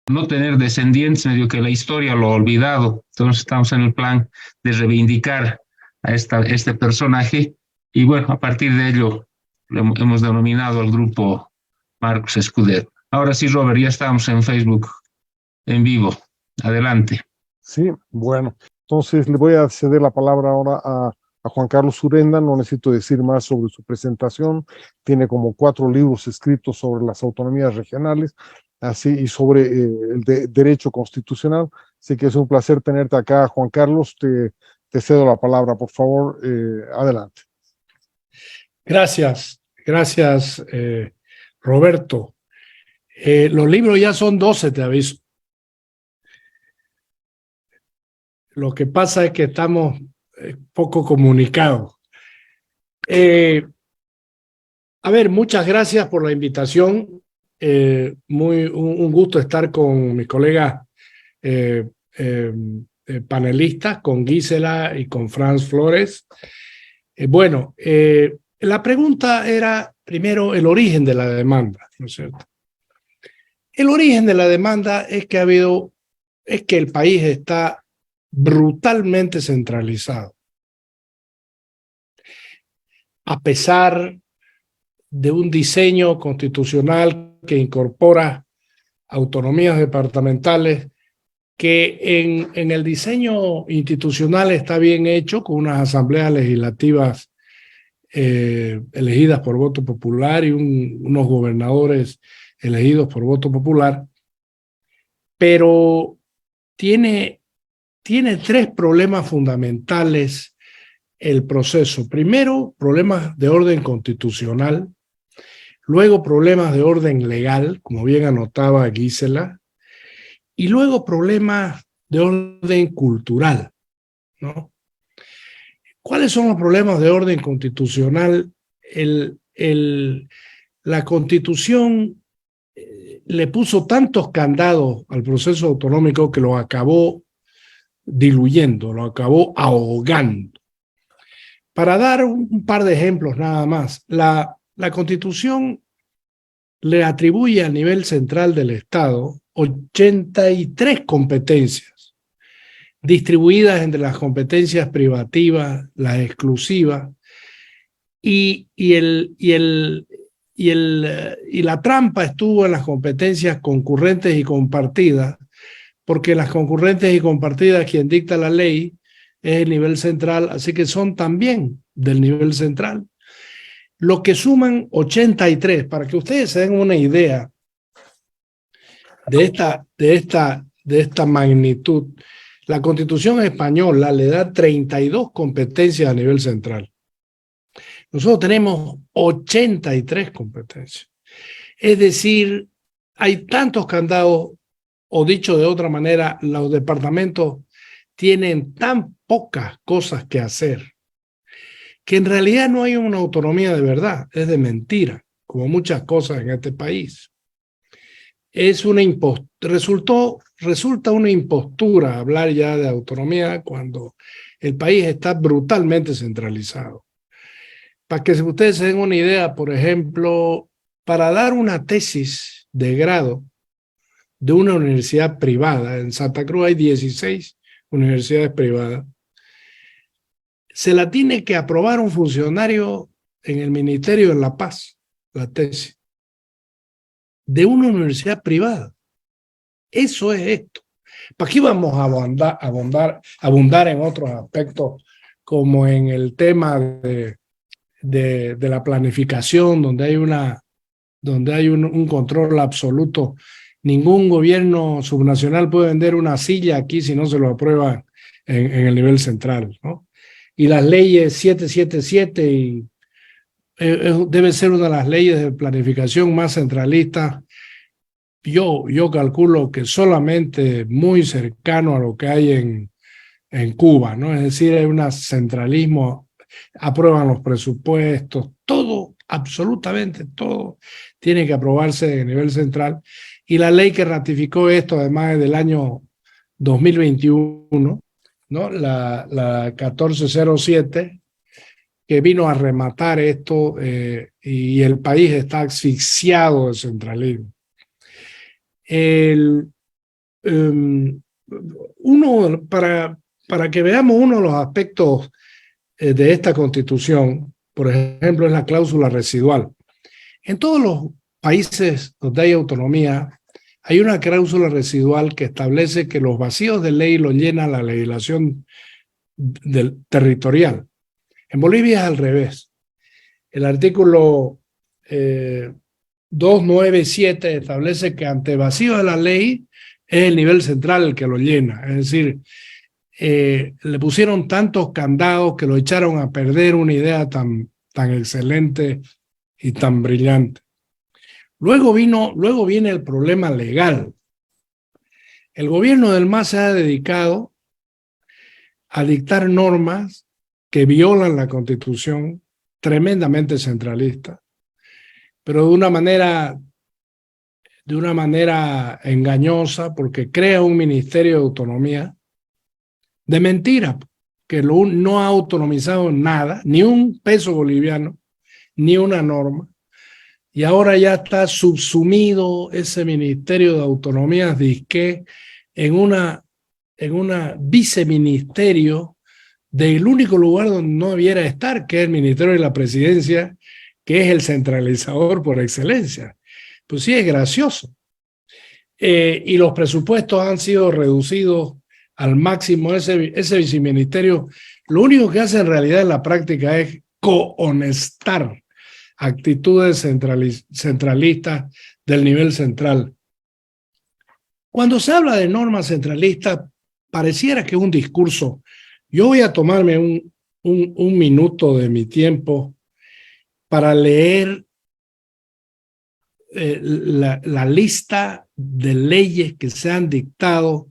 no tener descendientes, medio que la historia lo ha olvidado. Entonces estamos en el plan de reivindicar a este personaje y bueno, a partir de ello hemos denominado al grupo Marcos Escudero. Ahora sí, Robert, ya estamos en Facebook en vivo. Adelante. Sí, bueno, entonces le voy a ceder la palabra ahora a Juan Carlos Urenda. No necesito decir más sobre su presentación. Tiene como 4 libros escritos sobre las autonomías regionales, así y sobre derecho constitucional. Así que es un placer tenerte acá, Juan Carlos. Te cedo la palabra, por favor. Adelante. Gracias, gracias, Roberto. Los libros ya son 12, te aviso. Lo que pasa es que estamos poco comunicados. A ver, muchas gracias por la invitación. Un gusto estar con mis colegas panelistas, con Gisela y con Franz Flores. La pregunta era primero el origen de la demanda, ¿no es cierto? El origen de la demanda es que el país está brutalmente centralizado. A pesar de un diseño constitucional que incorpora autonomías departamentales, que en el diseño institucional está bien hecho, con unas asambleas legislativas elegidas por voto popular y unos gobernadores elegidos por voto popular, pero tiene 3 problemas fundamentales el proceso. Primero, problemas de orden constitucional, luego problemas de orden legal, como bien anotaba Gisela, y luego problemas de orden cultural, ¿no? ¿Cuáles son los problemas de orden constitucional? La Constitución le puso tantos candados al proceso autonómico que lo acabó diluyendo, lo acabó ahogando. Para dar un par de ejemplos nada más, la Constitución le atribuye a nivel central del Estado 83 competencias, distribuidas entre las competencias privativas, las exclusivas, y la trampa estuvo en las competencias concurrentes y compartidas, porque las concurrentes y compartidas quien dicta la ley es el nivel central, así que son también del nivel central. Lo que suman 83, para que ustedes se den una idea de esta magnitud. La Constitución española le da 32 competencias a nivel central. Nosotros tenemos 83 competencias. Es decir, hay tantos candados, o dicho de otra manera, los departamentos tienen tan pocas cosas que hacer, que en realidad no hay una autonomía de verdad, es de mentira, como muchas cosas en este país. Es resulta una impostura hablar ya de autonomía cuando el país está brutalmente centralizado. Para que ustedes se den una idea, por ejemplo, para dar una tesis de grado de una universidad privada, en Santa Cruz hay 16 universidades privadas, se la tiene que aprobar un funcionario en el Ministerio de la Paz, la tesis, de una universidad privada. Eso es esto. ¿Para qué vamos a abundar en otros aspectos, como en el tema de la planificación, donde hay un control absoluto? Ningún gobierno subnacional puede vender una silla aquí si no se lo aprueba en el nivel central, ¿no? Y las leyes 777 debe ser una de las leyes de planificación más centralistas. Yo calculo que solamente muy cercano a lo que hay en Cuba, ¿no? Es decir, hay un centralismo, aprueban los presupuestos, todo, absolutamente todo, tiene que aprobarse a nivel central. Y la ley que ratificó esto, además, es del año 2021, ¿no? La 1407, que vino a rematar esto, y el país está asfixiado de centralismo. para que veamos uno de los aspectos de esta Constitución, por ejemplo, es la cláusula residual. En todos los países donde hay autonomía, hay una cláusula residual que establece que los vacíos de ley los llena la legislación territorial. En Bolivia es al revés. El artículo 297 establece que ante vacío de la ley es el nivel central el que lo llena. Es decir, le pusieron tantos candados que lo echaron a perder una idea tan excelente y tan brillante. Luego viene el problema legal. El gobierno del MAS se ha dedicado a dictar normas que violan la Constitución, tremendamente centralista, pero de una manera engañosa, porque crea un Ministerio de Autonomía de mentira, que no ha autonomizado nada, ni un peso boliviano, ni una norma, y ahora ya está subsumido ese Ministerio de Autonomías disque en una viceministerio del único lugar donde no debiera estar, que es el Ministerio de la Presidencia, que es el centralizador por excelencia. Pues sí, es gracioso. Y los presupuestos han sido reducidos al máximo. Ese viceministerio lo único que hace en realidad en la práctica es cohonestar actitudes centralistas del nivel central. Cuando se habla de normas centralistas, pareciera que es un discurso. Yo voy a tomarme un minuto de mi tiempo para leer la lista de leyes que se han dictado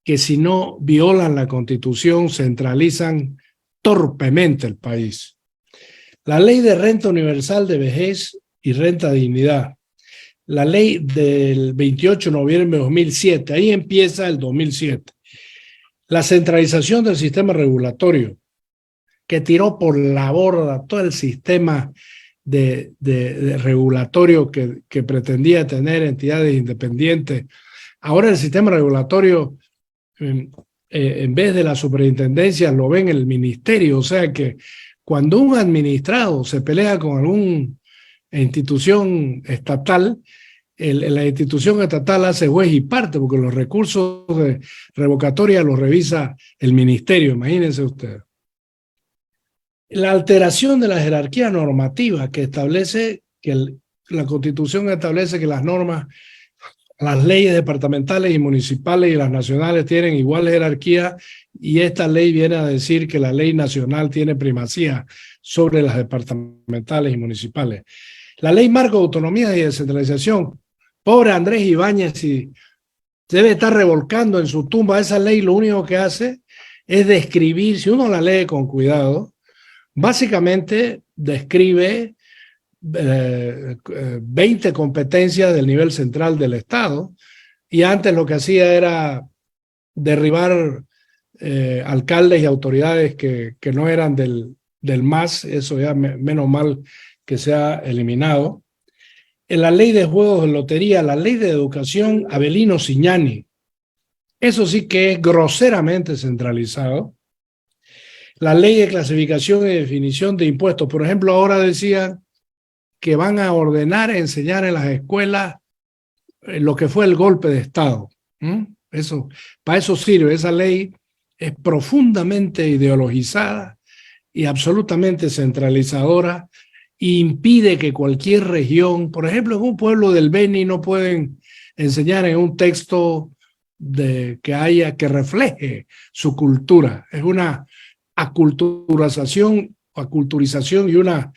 que, si no violan la Constitución, centralizan torpemente el país. La ley de renta universal de vejez y renta de dignidad. La ley del 28 de noviembre de 2007, ahí empieza el 2007. La centralización del sistema regulatorio, que tiró por la borda todo el sistema de regulatorio que pretendía tener entidades independientes. Ahora el sistema regulatorio, en vez de la superintendencia, lo ven el ministerio. O sea que cuando un administrado se pelea con alguna institución estatal, la institución estatal hace juez y parte, porque los recursos de revocatoria los revisa el ministerio, imagínense ustedes. La alteración de la jerarquía normativa que establece, la Constitución establece que las normas, las leyes departamentales y municipales y las nacionales tienen igual jerarquía, y esta ley viene a decir que la ley nacional tiene primacía sobre las departamentales y municipales. La ley marco de autonomía y descentralización. Pobre Andrés Ibáñez, y debe estar revolcando en su tumba. Esa ley lo único que hace es describir, si uno la lee con cuidado, básicamente describe 20 competencias del nivel central del Estado, y antes lo que hacía era derribar alcaldes y autoridades que no eran del MAS. Eso ya menos mal que se ha eliminado. En la ley de juegos de lotería, la ley de educación, Avelino Ciñani, eso sí que es groseramente centralizado. La ley de clasificación y definición de impuestos, por ejemplo, ahora decían que van a ordenar enseñar en las escuelas lo que fue el golpe de Estado. Para eso sirve. Esa ley es profundamente ideologizada y absolutamente centralizadora, e impide que cualquier región, por ejemplo, en un pueblo del Beni no pueden enseñar en un texto que refleje su cultura. Es una aculturización y una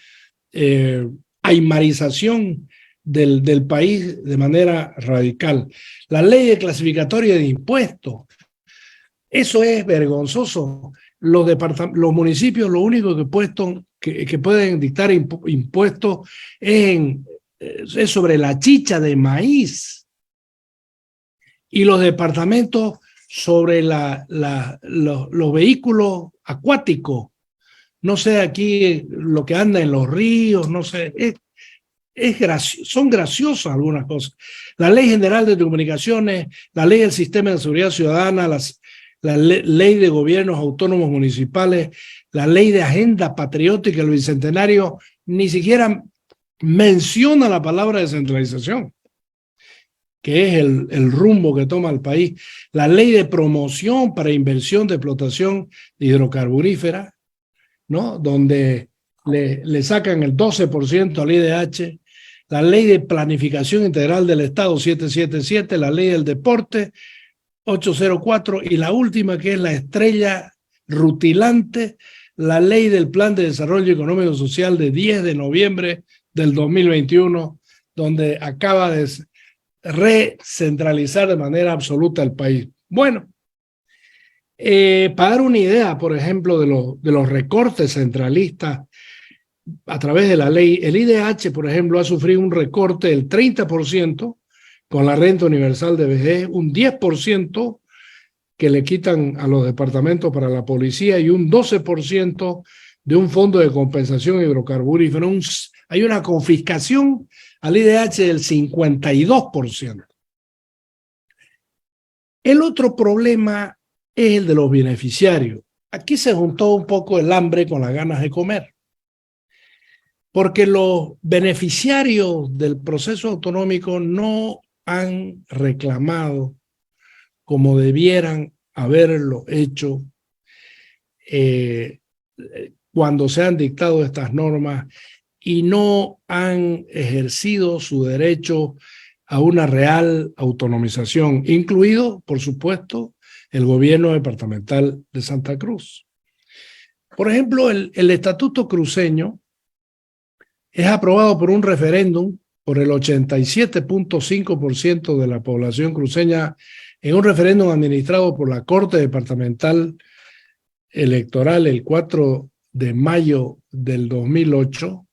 aymarización del país de manera radical. La ley de clasificatoria de impuestos, eso es vergonzoso. Los municipios lo único que pueden dictar impuestos es sobre la chicha de maíz, y los departamentos sobre los vehículos acuáticos. No sé aquí lo que anda en los ríos, no sé. son graciosas algunas cosas. La Ley General de Comunicaciones, la Ley del Sistema de Seguridad Ciudadana, la Ley de Gobiernos Autónomos Municipales, la Ley de Agenda Patriótica del Bicentenario, ni siquiera menciona la palabra descentralización, que es el rumbo que toma el país. La Ley de Promoción para Inversión de Explotación Hidrocarburífera, ¿no? Donde le sacan el 12% al IDH, la Ley de Planificación Integral del Estado 777, la Ley del Deporte 804 y la última, que es la estrella rutilante, la Ley del Plan de Desarrollo Económico y Social de 10 de noviembre del 2021, donde acaba de recentralizar de manera absoluta el país. Bueno, para dar una idea, por ejemplo, de los recortes centralistas a través de la ley, el IDH, por ejemplo, ha sufrido un recorte del 30% con la renta universal de vejez, un 10% que le quitan a los departamentos para la policía y un 12% de un fondo de compensación hidrocarburífero. Hay una confiscación al IDH del 52%. El otro problema es el de los beneficiarios. Aquí se juntó un poco el hambre con las ganas de comer, porque los beneficiarios del proceso autonómico no han reclamado como debieran haberlo hecho cuando se han dictado estas normas y no han ejercido su derecho a una real autonomización, incluido, por supuesto, el gobierno departamental de Santa Cruz. Por ejemplo, el Estatuto Cruceño es aprobado por un referéndum por el 87.5% de la población cruceña en un referéndum administrado por la Corte Departamental Electoral el 4 de mayo del 2008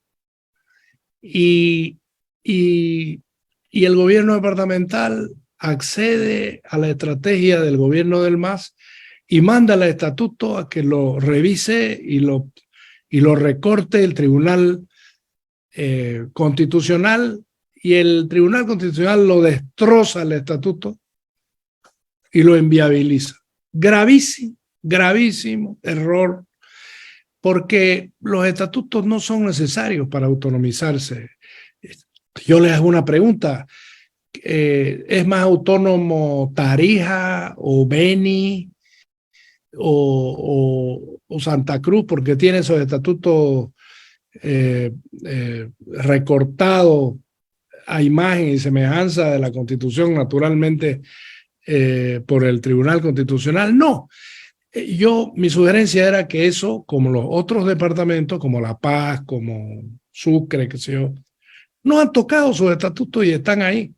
y el gobierno departamental accede a la estrategia del gobierno del MAS y manda al estatuto a que lo revise y lo recorte el Tribunal Constitucional, y el Tribunal Constitucional lo destroza el estatuto y lo inviabiliza. Gravísimo, gravísimo error, porque los estatutos no son necesarios para autonomizarse. Yo les hago una pregunta. ¿Es más autónomo Tarija o Beni o Santa Cruz porque tiene esos estatutos recortados a imagen y semejanza de la Constitución, naturalmente por el Tribunal Constitucional? No. Mi sugerencia era que eso, como los otros departamentos, como La Paz, como Sucre, qué sé yo, no han tocado sus estatutos y están ahí.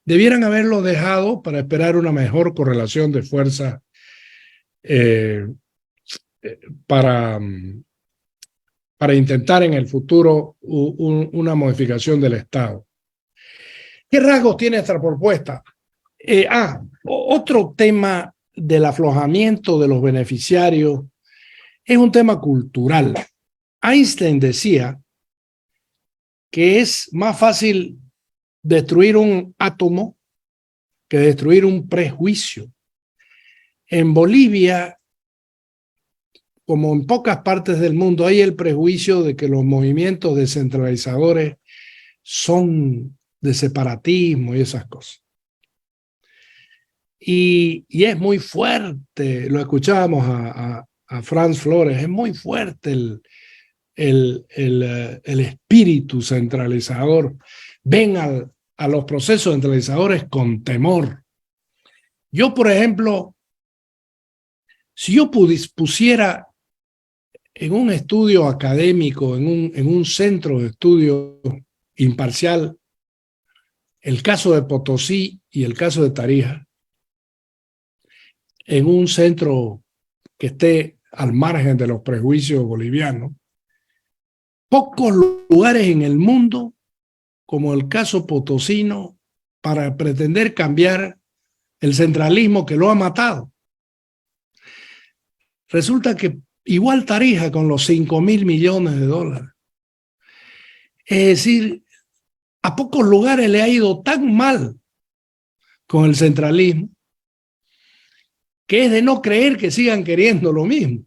Debieran haberlo dejado para esperar una mejor correlación de fuerza para intentar en el futuro una modificación del Estado. ¿Qué rasgos tiene esta propuesta? Otro tema del aflojamiento de los beneficiarios es un tema cultural. Einstein decía que es más fácil destruir un átomo que destruir un prejuicio. En Bolivia, como en pocas partes del mundo, hay el prejuicio de que los movimientos descentralizadores son de separatismo y esas cosas. Y es muy fuerte, lo escuchábamos a Franz Flores, es muy fuerte el espíritu centralizador. Ven a los procesos centralizadores con temor. Yo, por ejemplo, si yo pusiera en un estudio académico, en un centro de estudio imparcial, el caso de Potosí y el caso de Tarija, en un centro que esté al margen de los prejuicios bolivianos, pocos lugares en el mundo, como el caso potosino, para pretender cambiar el centralismo que lo ha matado. Resulta que igual Tarija con los $5.000 millones. Es decir, a pocos lugares le ha ido tan mal con el centralismo que es de no creer que sigan queriendo lo mismo.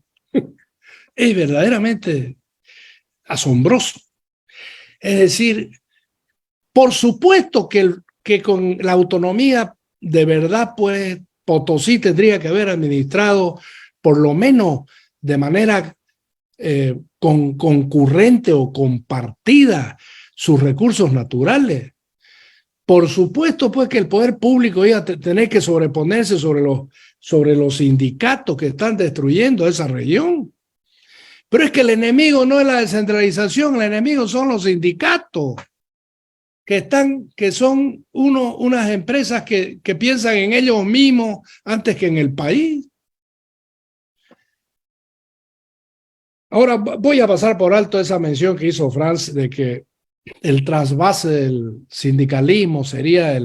Es verdaderamente asombroso. Es decir, por supuesto que con la autonomía de verdad, pues Potosí tendría que haber administrado por lo menos de manera concurrente o compartida sus recursos naturales. Por supuesto, pues, que el poder público iba a tener que sobreponerse sobre los sindicatos que están destruyendo esa región. Pero es que el enemigo no es la descentralización, el enemigo son los sindicatos, que son unas empresas que piensan en ellos mismos antes que en el país. Ahora voy a pasar por alto esa mención que hizo Franz de que el trasvase del sindicalismo sería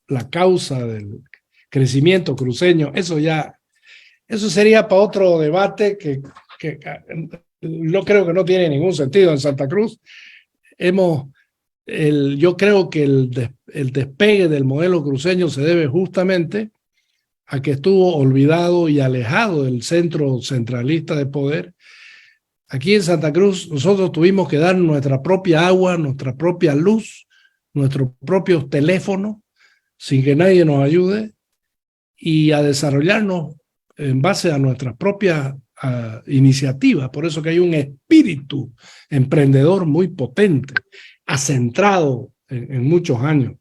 la causa del crecimiento cruceño. Eso sería para otro debate que yo creo que no tiene ningún sentido. En Santa Cruz yo creo que el despegue del modelo cruceño se debe justamente a que estuvo olvidado y alejado del centro centralista de poder. Aquí en Santa Cruz nosotros tuvimos que dar nuestra propia agua, nuestra propia luz, nuestros propios teléfonos, sin que nadie nos ayude, y a desarrollarnos en base a nuestras propias iniciativas. Por eso que hay un espíritu emprendedor muy potente, acentrado en muchos años.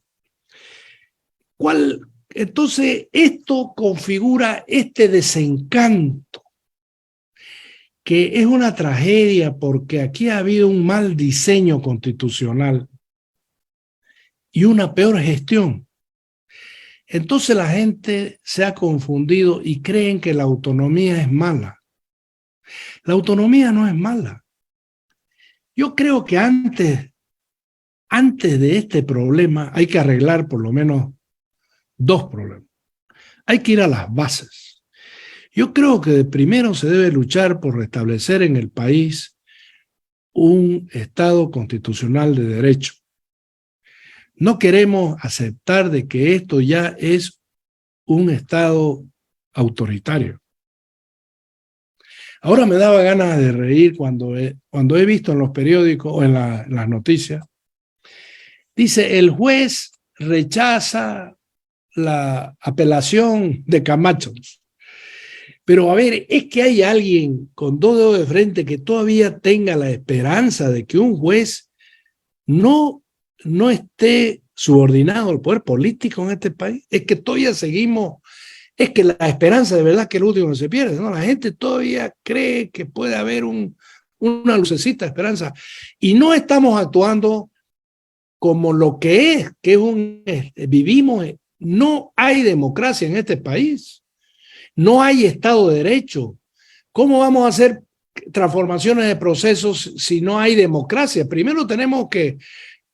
Entonces, esto configura este desencanto, que es una tragedia porque aquí ha habido un mal diseño constitucional y una peor gestión. Entonces la gente se ha confundido y creen que la autonomía es mala. La autonomía no es mala. Yo creo que antes de este problema hay que arreglar por lo menos dos problemas. Hay que ir a las bases. Yo creo que de primero se debe luchar por restablecer en el país un Estado constitucional de derecho. No queremos aceptar de que esto ya es un Estado autoritario. Ahora me daba ganas de reír cuando he visto en los periódicos o en las noticias. Dice, el juez rechaza la apelación de Camacho. Pero a ver, es que hay alguien con dos dedos de frente que todavía tenga la esperanza de que un juez no esté subordinado al poder político en este país. Es que todavía seguimos, es que la esperanza de verdad que es lo último que se pierde, ¿no? La gente todavía cree que puede haber una lucecita de esperanza y no estamos actuando como lo que es vivimos, no hay democracia en este país. No hay Estado de Derecho. ¿Cómo vamos a hacer transformaciones de procesos si no hay democracia? Primero tenemos que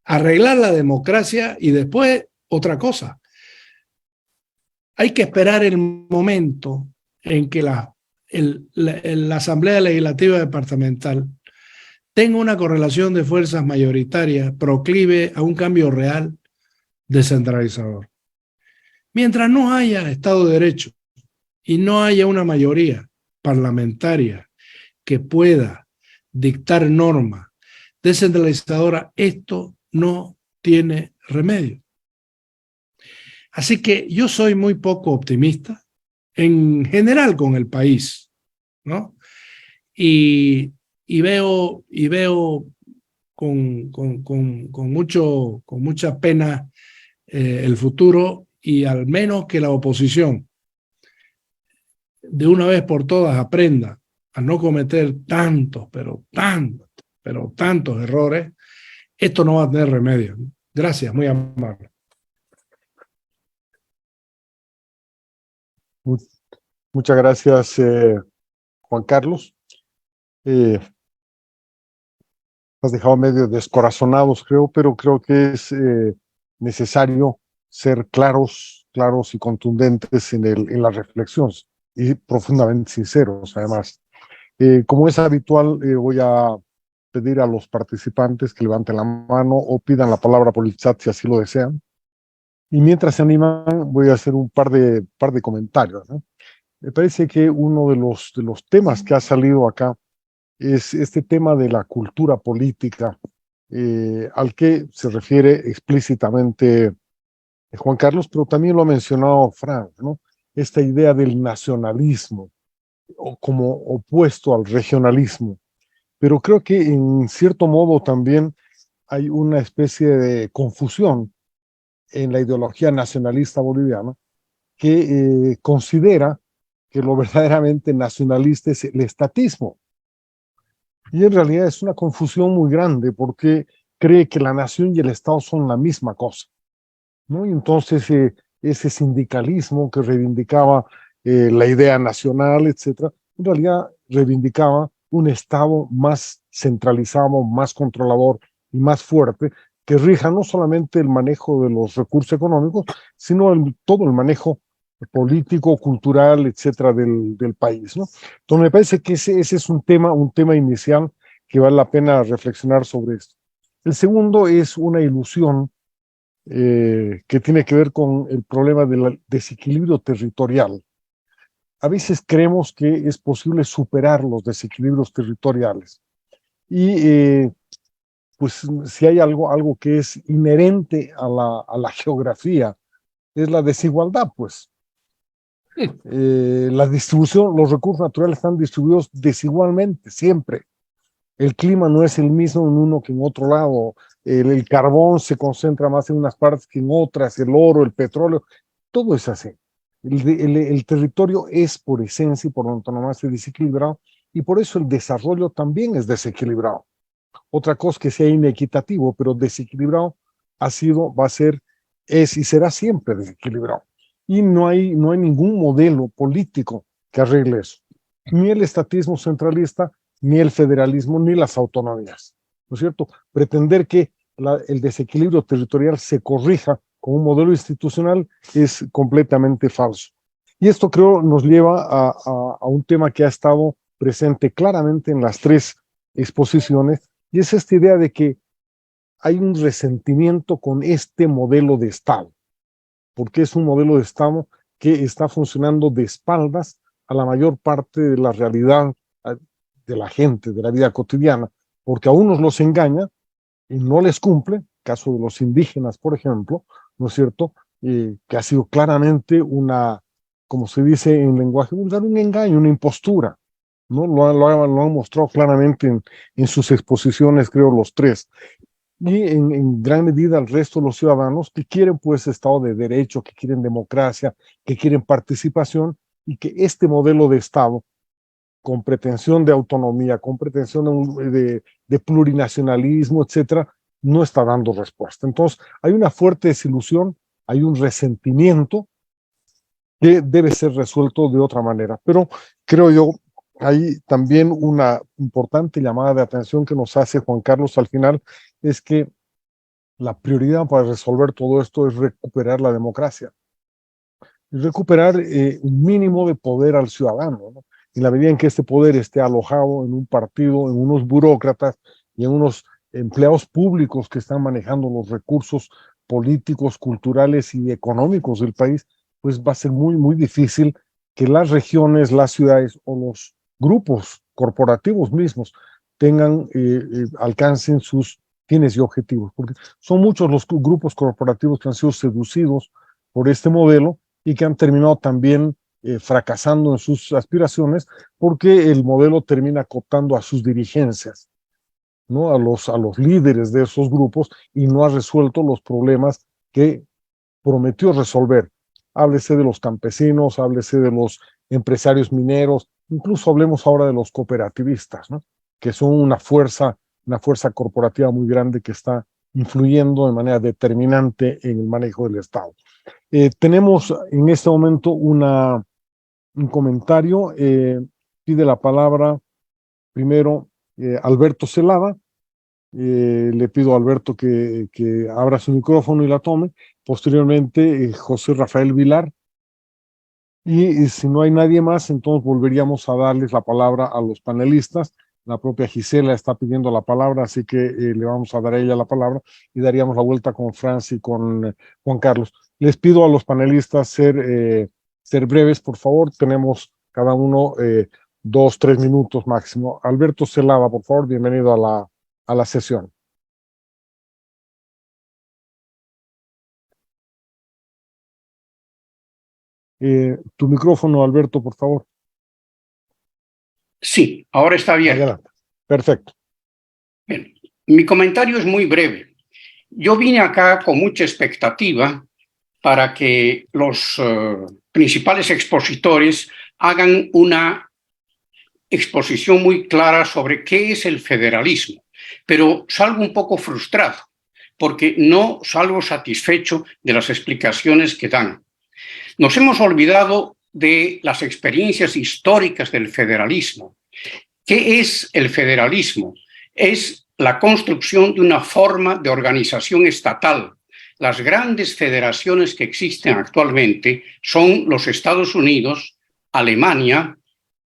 arreglar la democracia y después otra cosa. Hay que esperar el momento en que la Asamblea Legislativa Departamental tenga una correlación de fuerzas mayoritaria proclive a un cambio real descentralizador. Mientras no haya Estado de Derecho y no haya una mayoría parlamentaria que pueda dictar normas descentralizadoras, esto no tiene remedio. Así que yo soy muy poco optimista en general con el país, ¿no? Y veo con mucha pena el futuro, y al menos que la oposición de una vez por todas aprenda a no cometer tantos errores, esto no va a tener remedio. Gracias, muy amable. Muchas gracias, Juan Carlos. Has dejado medio descorazonados, pero creo que es necesario ser claros y contundentes en las reflexiones y profundamente sinceros, además. Como es habitual, voy a pedir a los participantes que levanten la mano o pidan la palabra por el chat si así lo desean. Y mientras se animan, voy a hacer un par de comentarios, ¿no? Me parece que uno de los temas que ha salido acá es este tema de la cultura política, al que se refiere explícitamente Juan Carlos, pero también lo ha mencionado Frank, ¿no? Esta idea del nacionalismo como opuesto al regionalismo. Pero creo que en cierto modo también hay una especie de confusión en la ideología nacionalista boliviana que considera que lo verdaderamente nacionalista es el estatismo. Y en realidad es una confusión muy grande porque cree que la nación y el Estado son la misma cosa, ¿no? Y entonces ese sindicalismo que reivindicaba la idea nacional, etcétera, en realidad reivindicaba un Estado más centralizado, más controlador y más fuerte, que rija no solamente el manejo de los recursos económicos, sino todo el manejo político, cultural, etcétera, del país, ¿no? Entonces me parece que ese es un tema inicial que vale la pena reflexionar sobre esto. El segundo es una ilusión que tiene que ver con el problema del desequilibrio territorial. A veces creemos que es posible superar los desequilibrios territoriales. Y pues si hay algo que es inherente a la geografía, es la desigualdad, pues. La distribución, los recursos naturales están distribuidos desigualmente, siempre. El clima no es el mismo en uno que en otro lado. El carbón se concentra más en unas partes que en otras, el oro, el petróleo, todo es así. El territorio es por esencia y por antonomasia desequilibrado, y por eso el desarrollo también es desequilibrado. Otra cosa que sea inequitativo, pero desequilibrado ha sido, va a ser, es y será siempre desequilibrado. Y no hay ningún modelo político que arregle eso. Ni el estatismo centralista, ni el federalismo, ni las autonomías, ¿no es cierto? Pretender que el desequilibrio territorial se corrija con un modelo institucional es completamente falso. Y esto creo nos lleva a un tema que ha estado presente claramente en las tres exposiciones, y es esta idea de que hay un resentimiento con este modelo de Estado, porque es un modelo de Estado que está funcionando de espaldas a la mayor parte de la realidad de la gente, de la vida cotidiana, porque a unos los engaña y no les cumple, caso de los indígenas, por ejemplo, ¿no es cierto? Que ha sido claramente una, como se dice en lenguaje vulgar, un engaño, una impostura, ¿no? Lo han mostrado claramente en sus exposiciones, creo, los tres. Y en gran medida el resto de los ciudadanos que quieren pues Estado de Derecho, que quieren democracia, que quieren participación, y que este modelo de Estado, con pretensión de autonomía, con pretensión de plurinacionalismo, etcétera, no está dando respuesta. Entonces, hay una fuerte desilusión, hay un resentimiento que debe ser resuelto de otra manera. Pero creo yo, hay también una importante llamada de atención que nos hace Juan Carlos al final, es que la prioridad para resolver todo esto es recuperar la democracia, recuperar un mínimo de poder al ciudadano, ¿no? En la medida en que este poder esté alojado en un partido, en unos burócratas y en unos empleados públicos que están manejando los recursos políticos, culturales y económicos del país, pues va a ser muy, muy difícil que las regiones, las ciudades o los grupos corporativos mismos alcancen sus fines y objetivos, porque son muchos los grupos corporativos que han sido seducidos por este modelo y que han terminado también fracasando en sus aspiraciones, porque el modelo termina cooptando a sus dirigencias, ¿no? A los líderes de esos grupos, y no ha resuelto los problemas que prometió resolver. Háblese de los campesinos, háblese de los empresarios mineros, incluso hablemos ahora de los cooperativistas, ¿no? Que son una fuerza corporativa muy grande que está influyendo de manera determinante en el manejo del Estado. Tenemos en este momento un comentario. Pide la palabra primero Alberto Celada. Le pido a Alberto que abra su micrófono y la tome. Posteriormente, José Rafael Vilar. Y si no hay nadie más, entonces volveríamos a darles la palabra a los panelistas la propia Gisela está pidiendo la palabra, así que le vamos a dar a ella la palabra y daríamos la vuelta con Franz y con Juan Carlos. Les pido a los panelistas ser breves, por favor. Tenemos cada uno 2-3 minutos máximo. Alberto Celada, por favor, bienvenido a la sesión. Tu micrófono, Alberto, por favor. Sí, ahora está abierto. Adelante. Perfecto. Bien. Mi comentario es muy breve. Yo vine acá con mucha expectativa para que los principales expositores hagan una exposición muy clara sobre qué es el federalismo, pero salgo un poco frustrado porque no salgo satisfecho de las explicaciones que dan. Nos hemos olvidado de las experiencias históricas del federalismo. ¿Qué es el federalismo? Es la construcción de una forma de organización estatal. Las grandes federaciones que existen actualmente son los Estados Unidos, Alemania,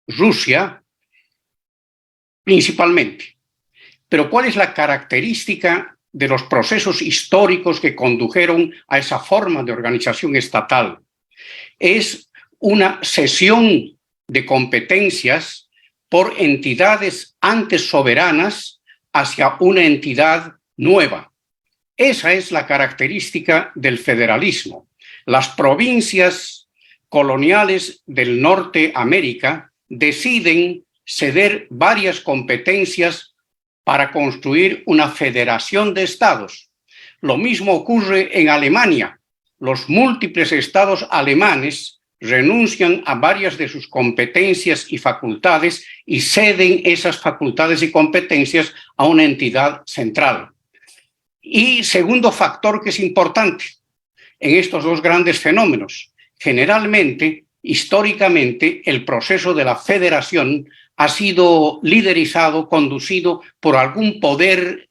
Rusia, principalmente. Pero ¿cuál es la característica de los procesos históricos que condujeron a esa forma de organización estatal? Es una cesión de competencias por entidades antes soberanas hacia una entidad nueva. Esa es la característica del federalismo. Las provincias coloniales del Norteamérica deciden ceder varias competencias para construir una federación de estados. Lo mismo ocurre en Alemania. Los múltiples estados alemanes renuncian a varias de sus competencias y facultades y ceden esas facultades y competencias a una entidad central. Y segundo factor que es importante en estos dos grandes fenómenos, generalmente, históricamente, el proceso de la federación ha sido liderizado, conducido por algún poder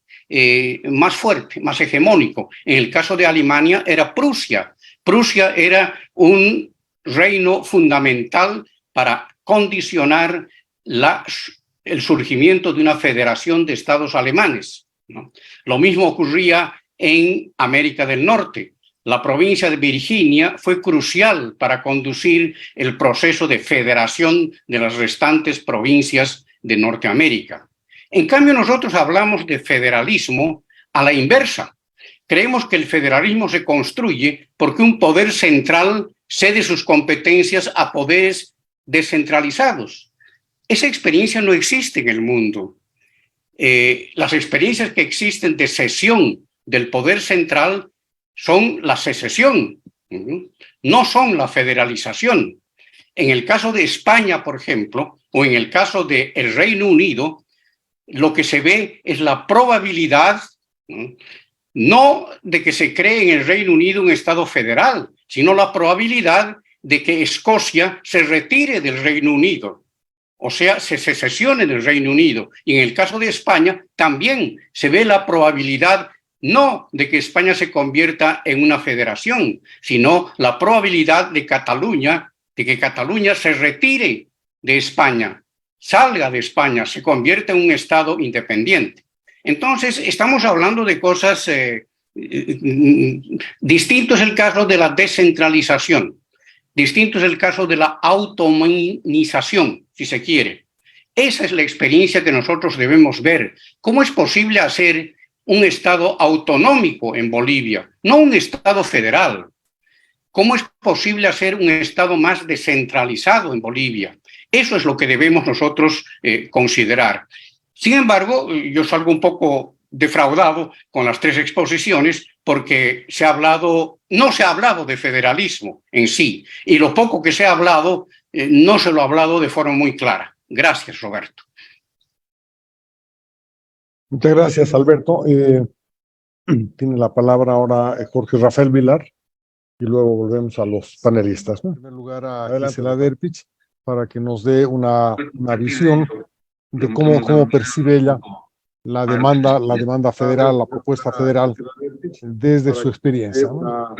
más fuerte, más hegemónico. En el caso de Alemania era Prusia. Prusia era un reino fundamental para condicionar el surgimiento de una federación de estados alemanes, ¿no? Lo mismo ocurría en América del Norte. La provincia de Virginia fue crucial para conducir el proceso de federación de las restantes provincias de Norteamérica. En cambio, nosotros hablamos de federalismo a la inversa. Creemos que el federalismo se construye porque un poder central cede sus competencias a poderes descentralizados. Esa experiencia no existe en el mundo. Las experiencias que existen de cesión del poder central son la secesión, no son la federalización. En el caso de España, por ejemplo, o en el caso del Reino Unido, lo que se ve es la probabilidad, no de que se cree en el Reino Unido un Estado federal, sino la probabilidad de que Escocia se retire del Reino Unido, o sea, se secesione del Reino Unido. Y en el caso de España también se ve la probabilidad no de que España se convierta en una federación, sino la probabilidad de que Cataluña se retire de España, salga de España, se convierta en un Estado independiente. Entonces, estamos hablando de cosas distinto es el caso de la descentralización, distinto es el caso de la automanización, si se quiere. Esa es la experiencia que nosotros debemos ver. ¿Cómo es posible hacer un Estado autonómico en Bolivia, no un Estado federal? ¿Cómo es posible hacer un Estado más descentralizado en Bolivia? Eso es lo que debemos nosotros considerar. Sin embargo, yo salgo un poco defraudado con las tres exposiciones porque no se ha hablado de federalismo en sí, y lo poco que se ha hablado no se lo ha hablado de forma muy clara. Gracias, Roberto. Muchas gracias, Alberto. Tiene la palabra ahora Jorge Rafael Vilar y luego volvemos a los panelistas, ¿no? En primer lugar a Gisela Derpich para que nos dé una visión de cómo percibe ella la demanda federal, la propuesta federal desde su experiencia, ¿no?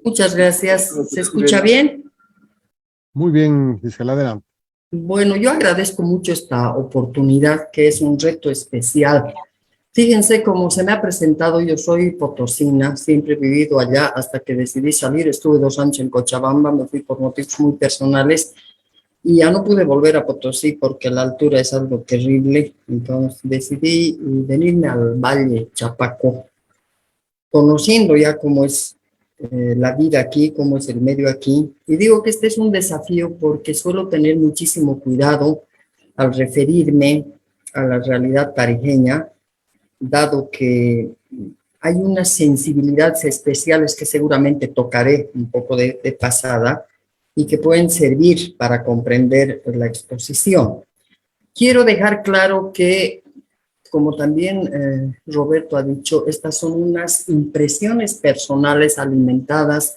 Muchas gracias. ¿Se escucha bien? Muy bien, Gisela, adelante. Bueno, yo agradezco mucho esta oportunidad, que es un reto especial. Fíjense cómo se me ha presentado, yo soy potosina, siempre he vivido allá hasta que decidí salir, estuve 2 años en Cochabamba, me fui por motivos muy personales y ya no pude volver a Potosí porque la altura es algo terrible, entonces decidí venirme al Valle Chapaco, conociendo ya cómo es la vida aquí, cómo es el medio aquí. Y digo que este es un desafío porque suelo tener muchísimo cuidado al referirme a la realidad tarijeña, dado que hay unas sensibilidades especiales que seguramente tocaré un poco de pasada y que pueden servir para comprender la exposición. Quiero dejar claro que, como también Roberto ha dicho, estas son unas impresiones personales alimentadas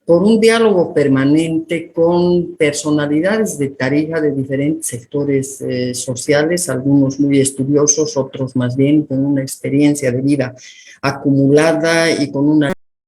por un diálogo permanente con personalidades de Tarija de diferentes sectores sociales, algunos muy estudiosos, otros más bien con una experiencia de vida acumulada y con una